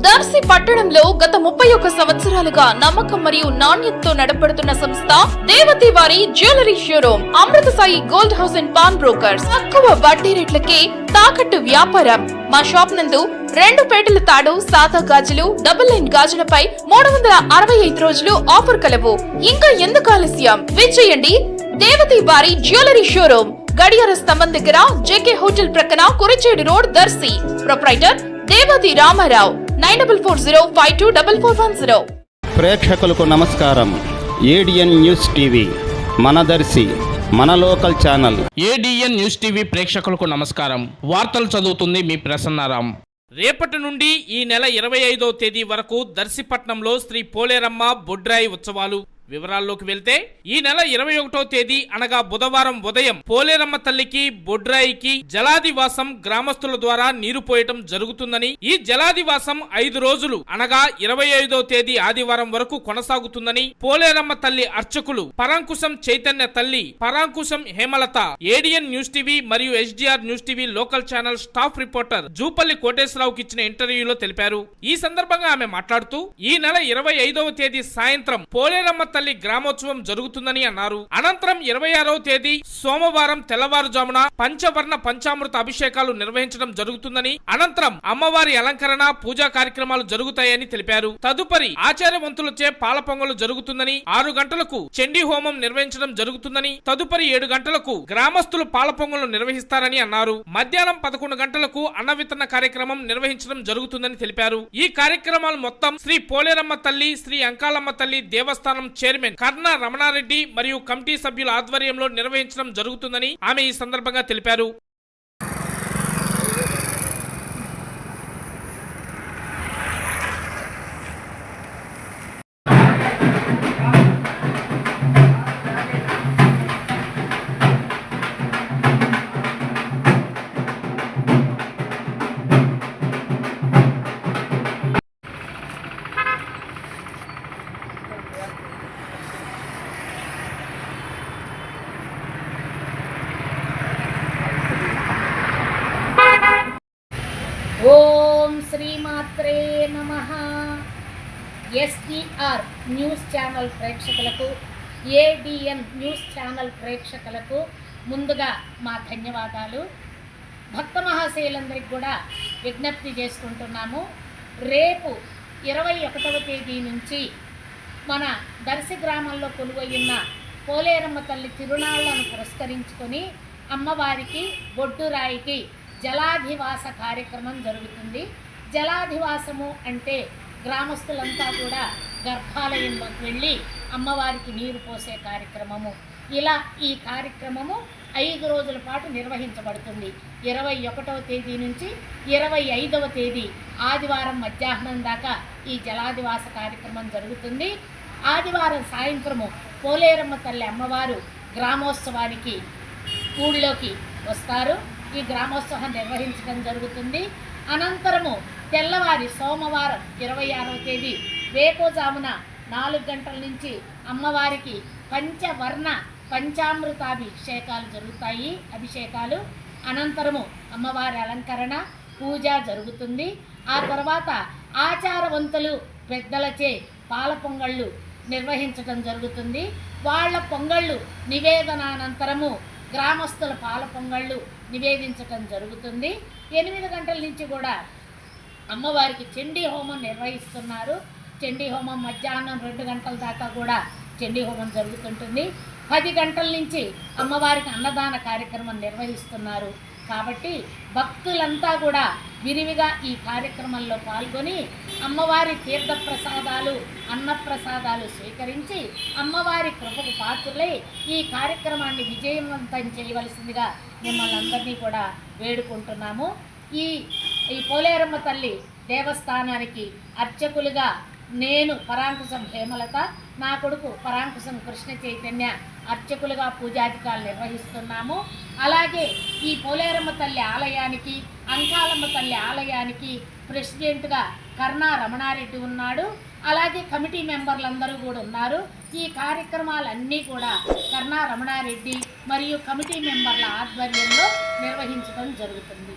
దర్శి పట్టణంలో గత 31 సంవత్సరాలుగా నమ్మకం మరియు నాణ్యతతో నడపడుతున్న సంస్థ దేవతి వారి jewellery showroom Amrutha Sai gold house and pawn brokers. తక్కువ వడ్డీ రేట్లకే తాకట్టు వ్యాపారం. మా షాప్ నందు 2 పేటల తాడు, సాదా గాజులు, డబుల్ లైన్ గాజులపై 365 రోజులు ఆఫర్ కలవు. ఇంకా ఎందుకు ఆలస్యం? విచ్చేయండి దేవతి వారి జ్యువెలరీ షోరూమ్, గడియార స్తంభం దగ్గర, జేకే హోటల్ ప్రక్కన, కురిచేడు రోడ్, దర్శి. ప్రొప్రైటర్ దేవతి రామారావు. 9440524410. ప్రేక్షకులకు నమస్కారం. ఏడిఎన్ న్యూస్ టీవీ మన దర్శి, మన local channel. ADN news TV ప్రేక్షకులకు నమస్కారం. వార్తలు చదువుతుంది మీ ప్రసన్నారాం. రేపటి నుండి ఈ నెల 25వ తేదీ వరకు దర్శిపట్నంలో శ్రీ పోలేరమ్మ బొడ్రాయి ఉత్సవాలు. వివరాల్లోకి వెళ్తే ఈ నెల 21వ తేదీ అనగా బుధవారం ఉదయం పోలేరమ్మ తల్లికి బొడ్రాయికి జలాదివాసం గ్రామస్తుల ద్వారా నీరు పోయటం జరుగుతుందని, ఈ జలాదివాసం 5 రోజులు అనగా 25వ తేదీ ఆదివారం వరకు కొనసాగుతుందని పోలేరమ్మ తల్లి అర్చకులు పరాంకుశం చైతన్య తల్లి, Parankusham Hemalatha ADN news TV మరియు SDR news TV local channel staff reporter Jupalli కోటేశ్వరరావుకి ఇచ్చిన ఇంటర్వ్యూలో తెలిపారు. ఈ సందర్భంగా ఆమె మాట్లాడుతూ ఈ నెల 25వ తేదీ సాయంత్రం పోలేరమ్మ తల్లి గ్రామోత్సవం జరుగుతుందని అన్నారు. అనంతరం 26వ తేదీ సోమవారం తెల్లవారుజామున పంచవర్ణ పంచామృత అభిషేకాలు నిర్వహించడం జరుగుతుందని, అనంతరం అమ్మవారి అలంకరణ, పూజా కార్యక్రమాలు జరుగుతాయని తెలిపారు. తదుపరి ఆచార్యవంతులచే పాల పొంగలు జరుగుతుందని, 6 గంటలకు చండీ హోమం నిర్వహించడం జరుగుతుందని, తదుపరి 7 గంటలకు గ్రామస్తులు పాల పొంగలు నిర్వహిస్తారని అన్నారు. మధ్యాహ్నం 11 గంటలకు అన్న వితరణ కార్యక్రమం నిర్వహించడం జరుగుతుందని తెలిపారు. ఈ కార్యక్రమాలు మొత్తం శ్రీ పోలేరమ్మ తల్లి, శ్రీ అంకాలమ్మ తల్లి దేవస్థానం చైర్మన్ కర్ణ రమణారెడ్డి మరియు కమిటీ సభ్యుల ఆధ్వర్యంలో నిర్వహించడం జరుగుతుందని ఆమె ఈ సందర్భంగా తెలిపారు. ఓం శ్రీమాత్రే నమః. ఎస్డిఆర్ న్యూస్ ఛానల్ ప్రేక్షకులకు, ఏడిఎన్ న్యూస్ ఛానల్ ప్రేక్షకులకు ముందుగా మా ధన్యవాదాలు. భక్త మహాశయులందరికీ కూడా విజ్ఞప్తి చేసుకుంటున్నాము. రేపు 21వ తేదీ నుంచి మన దర్శి గ్రామంలో కొలువయ్యున్న పోలేరమ్మ తల్లి తిరునాళ్లను పురస్కరించుకొని అమ్మవారికి బొడ్డురాయికి జలాధివాస కార్యక్రమం జరుగుతుంది. జలాధివాసము అంటే గ్రామస్తులంతా కూడా గర్భాలయంలోకి వెళ్ళి అమ్మవారికి నీరు పోసే కార్యక్రమము. ఇలా ఈ కార్యక్రమము 5 రోజుల పాటు నిర్వహించబడుతుంది. 21వ తేదీ నుంచి 25వ తేదీ ఆదివారం మధ్యాహ్నం దాకా ఈ జలాదివాస కార్యక్రమం జరుగుతుంది. ఆదివారం సాయంత్రము పోలేరమ్మ తల్లి అమ్మవారు గ్రామోత్సవానికి ఊళ్ళోకి వస్తారు. ఈ గ్రామోత్సవం నిర్వహించడం జరుగుతుంది. అనంతరము తెల్లవారి సోమవారం 26వ తేదీ వేకోజామున 4 గంటల నుంచి అమ్మవారికి పంచవర్ణ పంచామృతాభిషేకాలు జరుగుతాయి. అనంతరము అమ్మవారి అలంకరణ, పూజ జరుగుతుంది. ఆ తర్వాత ఆచారవంతులు పెద్దలచే పాల పొంగళ్ళు నిర్వహించడం జరుగుతుంది. వాళ్ళ పొంగళ్ళు నివేదనానంతరము గ్రామస్తుల పాల పొంగళ్ళు నివేదించటం జరుగుతుంది. 8 గంటల నుంచి కూడా అమ్మవారికి చండీ హోమం నిర్వహిస్తున్నారు. చండీ హోమం మధ్యాహ్నం 2 గంటల దాకా కూడా చండీ హోమం జరుగుతుంటుంది. 10 గంటల నుంచి అమ్మవారికి అన్నదాన కార్యక్రమం నిర్వహిస్తున్నారు. కాబట్టి భక్తులంతా కూడా విరివిగా ఈ కార్యక్రమంలో పాల్గొని అమ్మవారి తీర్థప్రసాదాలు, అన్నప్రసాదాలు స్వీకరించి అమ్మవారి కృపకు పాత్రులై ఈ కార్యక్రమాన్ని విజయవంతం చేయవలసిందిగా మిమ్మల్ని అందరినీ కూడా వేడుకుంటున్నాము. ఈ పోలేరమ్మ తల్లి దేవస్థానానికి అర్చకులుగా నేను పరాంకుశం హేమలత, నా కొడుకు పరాంకుశం కృష్ణ చైతన్య అర్చకులుగా పూజాధికారులు నిర్వహిస్తున్నాము. అలాగే ఈ పోలేరమ్మ తల్లి ఆలయానికి, అంకాలమ్మ తల్లి ఆలయానికి ప్రెసిడెంట్గా కర్ణ రమణారెడ్డి ఉన్నాడు. అలాగే కమిటీ మెంబర్లందరూ కూడా ఉన్నారు. ఈ కార్యక్రమాలన్నీ కూడా కర్ణ రమణారెడ్డి మరియు కమిటీ మెంబర్ల ఆధ్వర్యంలో నిర్వహించడం జరుగుతుంది.